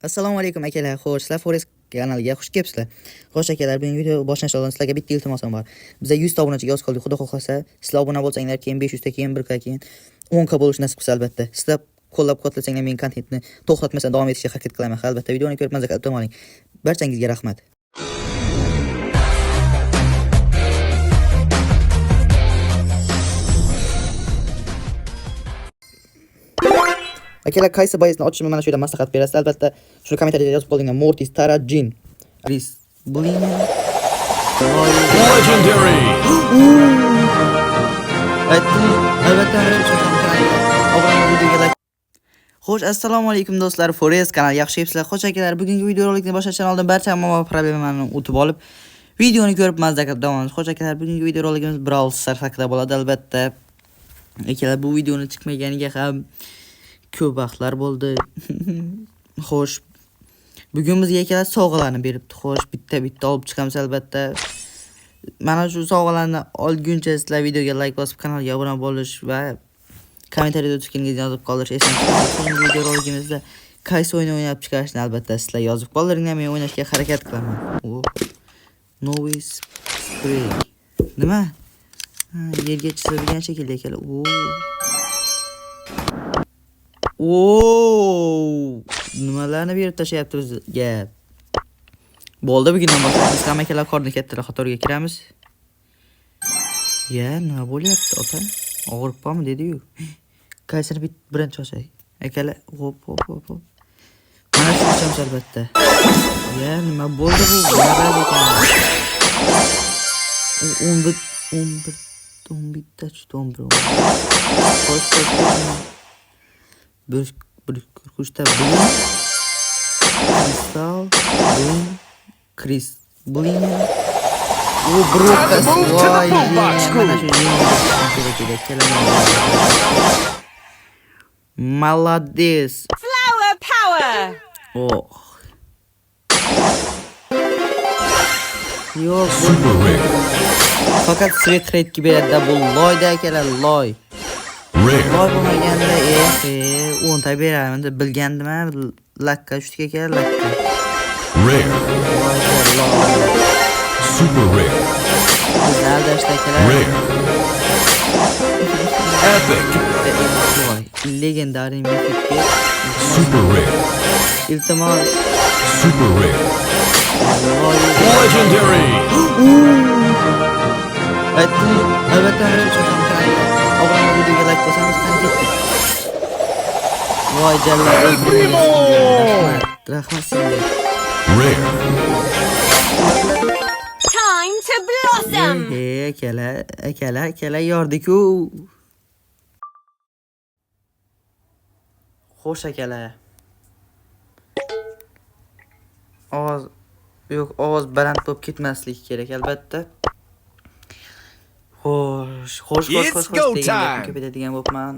Assalomu alaykum akalar. Xo'sh, sizlar Forest kanaliga xush kelibsizlar. Xo'sh akalar, bugungi video boshlanish oldin sizlarga bitta iltimosim bor. Bizga 100 ta obunachiga yoz qoldik. Xudo xohlasa, sizlar obuna bo'lsanglar, keyin 500 ta, keyin 1 keyin 10 ka bo'lish nasib qilsa albatta. Sizlar qo'llab-quvvatlasanglar men kontentni to'xtatmasdan davom etishga harakat qilaman. Albatta, videoni ko'rib mazza qilib tomoling. Barchangizga rahmat. Akalar, qaysi bayisni ochishimni mana shu yerda maslahat berasiz. Albatta, shuni kommentariyada yozib qo'yinglar. Mortis, Tarajin, Chris Blinen, Legendary. Xo'sh, assalomu alaykum do'stlar. Forest kanali yaxshi yibsizlar. Xo'sh akalar, bugungi videorolikni boshlashdan oldin barcha muammo problemlarni o'tib olib, videoni ko'rib mazza qilib davom etamiz. Xo'sh akalar, bugungi videorolikimiz Brawl Stars haqida bo'ladi albatta. Akalar, bu videoni chiqmaganiga ham ko'p vaqtlar bo'ldi. Xo'sh, bugun bizga akalar sovg'alarni beribdi. Xo'sh, bitta olib chiqamiz albatta. Mana shu sovg'alarni olguncha sizlar videoga like bosib, kanalga obuna bo'lish va kommentariyada fikringizni yozib qoldirish esingizda. Keyingi videoroligimizda qaysi o'yin o'ynab chiqarishni albatta sizlar yozib qoldiringlar, men o'ynashga harakat qilaman. Noise spray. Nima? Yerga chizilgan shekilda akalar. Nimalarni berib tashlayapti bizga? Bo'ldi, bugundan boshlab biz ham akalar qorni kattaroq qatorga kiramiz. Nima bo'lyapti, ota? Og'ribmi dedi-yu. Qaysini birinchi ochay. Akalar, hop. Mana shu ochamiz albatta. Nima bo'ldi bu? Nima bor ekan? 11 ta chitomdi. Bir kurkuşta Chris Blinen. Brokas. Молодец. Flower power. Yok. Super rare. Fakat sweet rate gibi de bu loyda akalar loy. Rare. Loy bo'lmaganda 10 ta beraman deb bilgandim. Lakka 3 ta kerak lakka. Rare. Super rare. Bizlarda akalar. Rare. Epic. Legendary mythic. Super rare. İltimas. Super rare. Legendary. Albatta obuna videoga like bosangiz qani ketdik. Voy jallar. Rahmat sizga. Rare. Time to blossom. Akalar yordik-ku. Xo'sh akalar. Ovoz baland bo'lib ketmasligi kerak albatta. Xo'sh degan ko'payadigan bo'pman.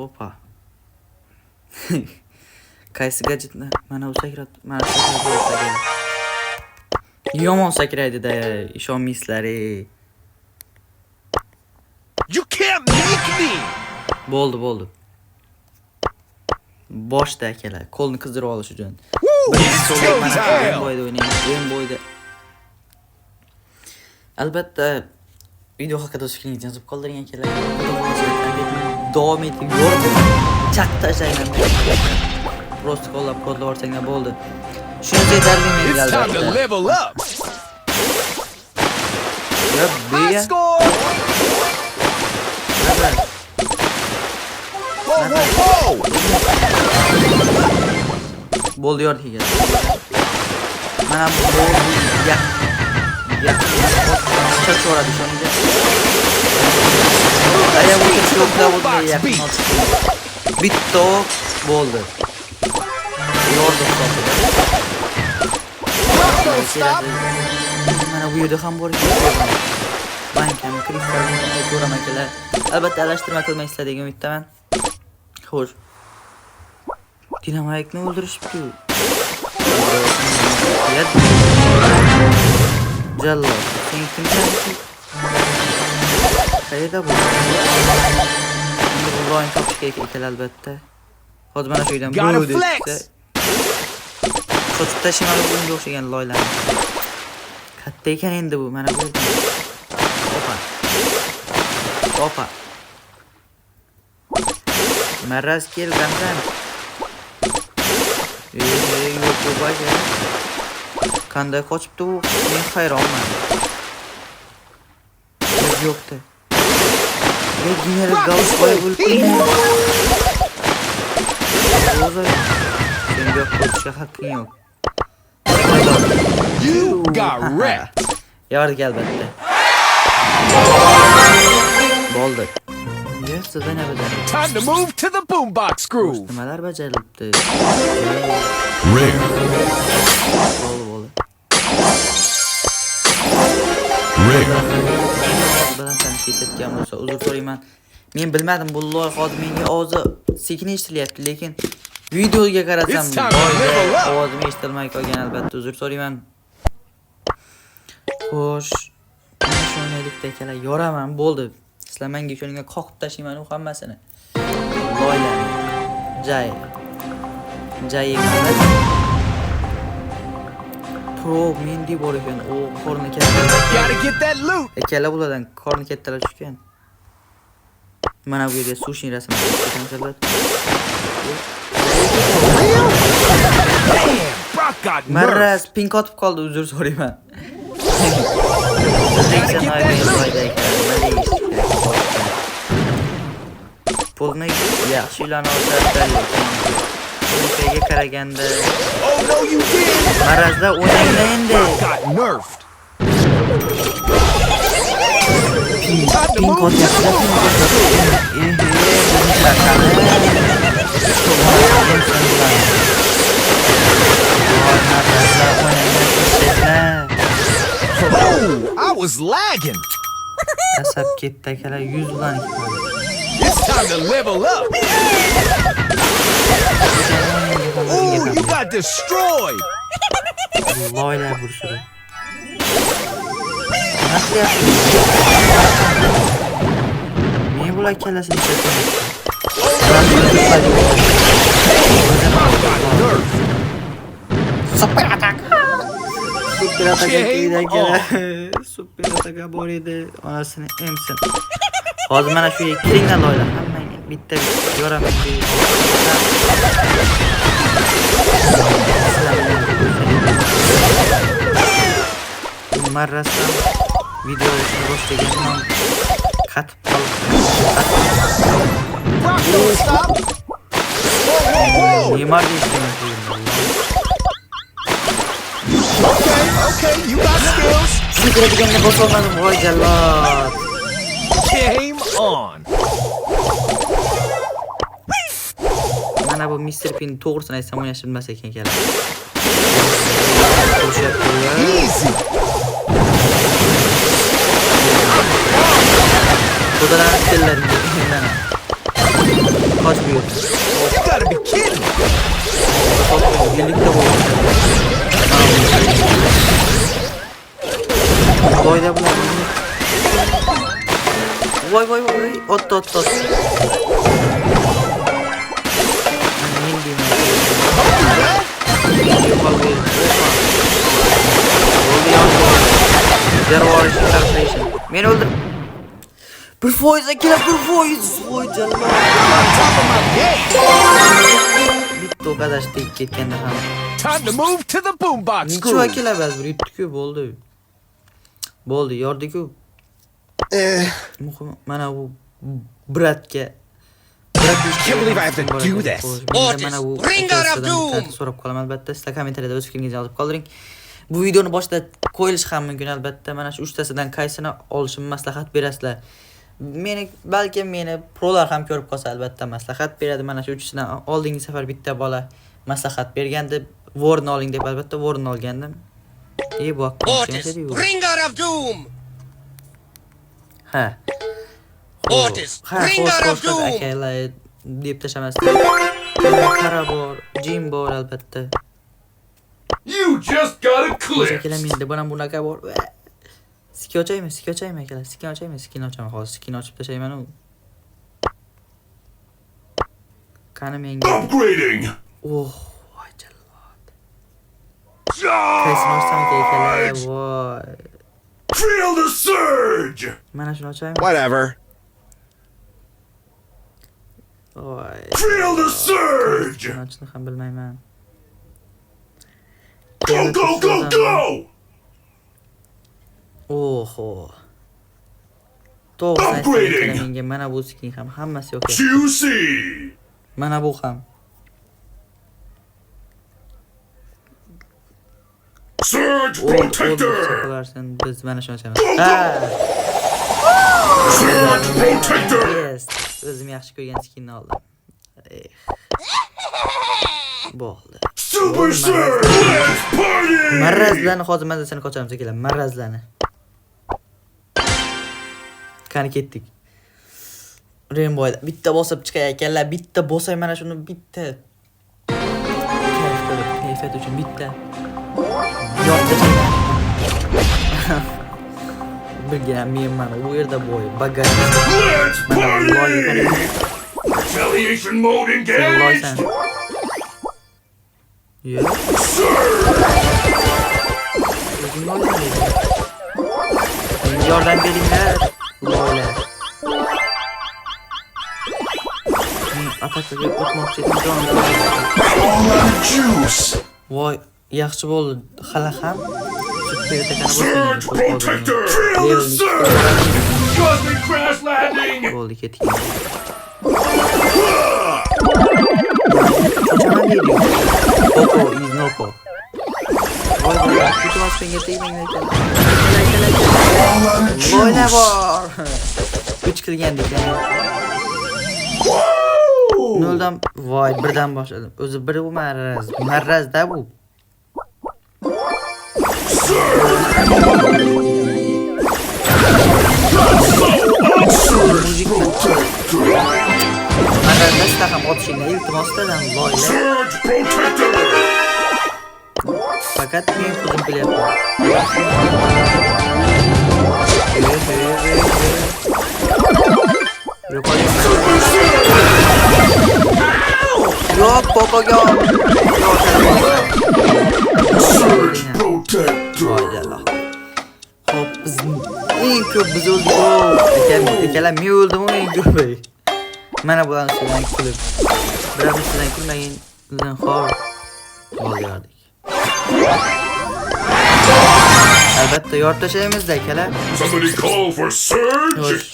Opa. Qaysi gadjetni? Mana bu sakrat, mana shu sakrat. Yomon sakraydi-da, ishonmaysizlar. You can't make me. Bo'ldi. Boshda akalar, qo'lni qizdirib olish uchun. Bo'yda. Albatta, video haqida fikringizni yozib qoldiring akalar. Davom eting, chaq tashlayman. Prosta qo'llab-quvvatlab yuborsanglar bo'ldi. Shuncha yetarli menga It's time to albatta. level up. High score. Whoa. Bo'ldi yordik ekan. Mana bu chachoradi shunga. Aya bu chokda bo'ldi yaqin. Bitta bo'ldi. Yordik hisobida. Mana bu yerda ham bor ekan. Bankani kristalni ko'raman akalar. Albatta alashtirma qilmaysizlar degan umiddaman. Xo'sh. Dinamaytni o'ldirishibdi. Jallo, sen kimsan? Qayerda bu? Bundo'yin topish kerak ekan albatta. Hozir mana shu yerdan bu Sochib tashlayman bunga o'xshagan loylarni. Katta ekan endi bu, mana bu. Opa. Maraz kelgandan. Yo'q bu baja. Qanday qochibdi u? Men hayronman. Yo'qdi. General Gauss boy bo'lib senga qochishga haqqing yo'q. You got wrecked. Yardi albatta. Bo'ldi. Yes, sizdan bajardim. Time to move to the boombox groove. Nimalar bajarilibdi? Rare. Bo'ldi. Rare. Bilan tanishib ketgan bo'lsa uzr so'rayman. Men bilmadim bu loy hozir menga ovozi sekin eshitilyapti, lekin videoga qarasam ovozim eshitilmay qolgan albatta uzr so'rayman. Xo'sh, mana shu o'ynaylikda akalar, yoraman bo'ldi. Sizlar menga ishongan qoqib tashlayman u hammasini. Loylarni. Jay emas. Pro mendi bor ekan, u qorni katta. Gotta get that loot. Ikkala bulardan qorni kattalar tushgan. Mana bu yerga sushi rasmini chekamiz albatta. Brock got Maraz nerfed. pink otib qoldi, uzr so'rayman. Pulni yaxshi ilon olsa-da, bunga qaraganda Oh no, you did. Marazda o'ynaydi endi. Brock got nerfed. Time to Pink move to the otyapti. Oh, I was lagging. Asab ketdi akalar, 100 bilan It's time to level up. Oh, you got destroyed. loylar bursidi. Men bular kellasini ishlatyapman. Got nerfed. Super atak Game kerak. Super ataka bor edi, onasini emsin. Hozir mana shu ikkingdan loylar hammaga bitta yoraman. Marrasdan videoda boshlaganman. Qatib qolib. Brock, don't stop. Whoa. Neymar deyishgan. Okay, you got skills. Sikradiganni bosolmadim, voy jallod. Game on. Mana bu Mr. Pin to'g'risini aytsam o'ynashni bilmas ekan kelar. Easy. Xudolar kellar. Qoch bu. You gotta be kidding. Birlikda bo'l. Voyda bular. Voy. Ot. Men deyman. Men o'ldim. 1% akalar, 1%. Voy jallod. Bitta o'qadash tek ketganda ham. Time to move to the boombox Nicho groove. akalar ba'zi bir yutdi-ku, bo'ldi, yordi-ku. Muhim mana bu bratga. Can't believe I have to do this. Mana bu Ringer of Doom so'rab qolaman albatta. Sizlar kommentariyada o'z fikringizni yozib qoldiring. Bu videoni boshida qo'yilish ham mumkin albatta. Mana shu 3 tasidan qaysini olishimni maslahat berasizlar. Balkim meni prolar ham ko'rib qolsa albatta maslahat beradi. Mana shu 3sidan oldingi safar bitta bola maslahat bergandi. Warren oling deb albatta Warren olgandim. Bu Otis, Ringer of Doom. Ha. Otis, Ringer of Doom. Akalar deb tashamasdan. Qara bor, Jim bor albatta. You just got a clip. Akalar menda bana bunaqa bor. Skin ochaymi akalar? Skin ochaman hozir. Skin ochib tashlayman u. Qani menga. Upgrading. Oh, voy jallod. Qaysini ochsam ekan? Voy. Feel the surge! Mana shuni ochaymi? Whatever. Voy. Feel the surge! Shuni ochishni ham bilmayman. Go, go, go, go! Oho. To'g'ri Upgrading. aytgan menga mana bu skin ham hammasi yo'q. Juicy! Mana bu ham. Surge Protector! Cho'qilarsan biz mana shuni ochamiz. Go, Ha. Surge Protector! Yes. O'zim yaxshi ko'rgan skinni oldim. Bo'ldi. Super Surge! Let's party! Marrazlarni hozir men seni qochamiz akalar. Marrazlarni. Qani ketdik. Rainbow'da bitta bosib chiqay ekanlar, bitta bosay mana shuni bitta. Kayfiyat uchun bitta. Yo'qda chiqay. Bilgan men u yerda boy bagaj. Let's Mana loy party! Retaliation mode engaged! loysan. Yo'q. Surge! O'zing loysan. Yordam beringlar. Loylar. Atakaga o'tmoqchi edim. All out of juice! Voy, yaxshi bo'ldi. Hali ham Surge Protector! Feel the surge! Cosmic crash landing! Bo'ldi ketdik. Qochaman deydi. Oko is noko. Voy, kutu maskenga tegmang ekan. All out of Voyna juice! bor. 3 qilgandik. Noldan voy birdan boshladim. O'zi biri bu marraz. Marrazda bu. Marrazda sta ham otishingni iltimos qilaman loylar. Surge Protector! Fakat men hujum qilyapman. Yo'q, popoga. Surge Protector! Hop, biz eng ko'p biz o'ldik. Akalar men o'ldim, eng ko'p. Mana bularni sizdan kulib. Biroq sizdan kulmagan bizdan xor bo'ldik. Albatta yor tashlaymiz-da akalar. Somebody call for Surge! Xo'sh.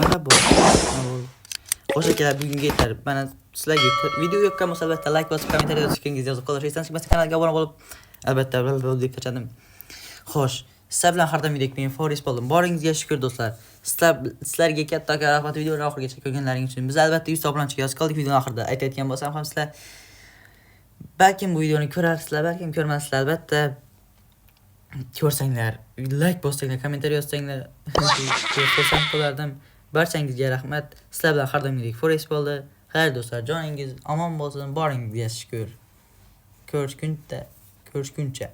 Mana bu. Xo'sh akalar, bugunga yetar. Mana sizlarga video yoqqan bo'lsa albatta like bosib, kommentariy yozishingiz yozib qoldirsangiz, kimsa kanalga obuna bo'lib, albatta deb tachadim. Xo'sh, sizlar bilan har doim video men Forest bo'ldim. Boringizga shukr do'stlar. Sizlarga katta rahmat videoni oxirigacha ko'rganlaringiz uchun. Biz albatta 100 obunachiga yozib qoldik videoning oxirida. Aytayotgan bo'lsam ham sizlar balkim bu videoni ko'rarsizlar, balkim ko'rmaysizlar, albatta ko'rsanglar, like bossanglar, kommentariy yozsanglar, xursand bo'lardim. Barchangizga rahmat. Sizlar bilan har doimgidek Forest bo'ldi. Xayr do'stlar, joningiz omon bo'lsin, boringizga shukr. Ko'rishguncha.